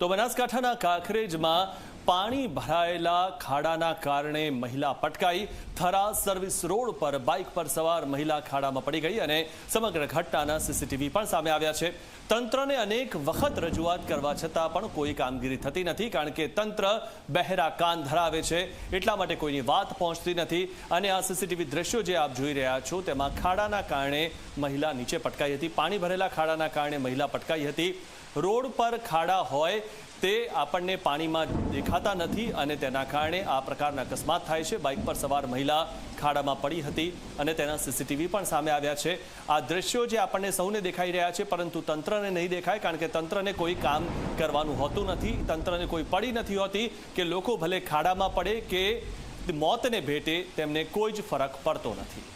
તો બનાસકાંઠાના કાંકરેજમાં પાણી ભરાયેલા ખાડાના કારણે મહિલા પટકાઈ। થરા સર્વિસ રોડ પર બાઇક પર સવાર મહિલા ખાડામાં પડી ગઈ અને સમગ્ર ઘટનાના સીસીટીવી પણ સામે આવ્યા છે। તંત્રને અનેક વખત રજૂઆત કરવા છતાં પણ કોઈ કામગીરી થતી નથી, કારણ કે તંત્ર બહેરા કાન ધરાવે છે, એટલા માટે કોઈની વાત પહોંચતી નથી। અને આ સીસીટીવી દ્રશ્યો જે આપ જોઈ રહ્યા છો તેમાં ખાડાના કારણે મહિલા નીચે પટકાઈ હતી। પાણી ભરેલા ખાડાના કારણે મહિલા પટકાઈ હતી। રોડ પર ખાડા હોય તે આપણને પાણીમાં દેખાતા નથી અને તેના કારણે આ પ્રકારના અકસ્માત થાય છે। બાઇક પર સવાર મહિલા ખાડામાં પડી હતી અને તેના સીસીટીવી પણ સામે આવ્યા છે। આ દ્રશ્યો જે આપણને સૌને દેખાઈ રહ્યા છે, પરંતુ તંત્રને નહીં દેખાય, કારણ કે તંત્રને કોઈ કામ કરવાનું હોતું નથી। તંત્રને કોઈ પડી નથી હોતી કે લોકો ભલે ખાડામાં પડે કે મોતને ભેટે, તેમને કોઈ જ ફરક પડતો નથી।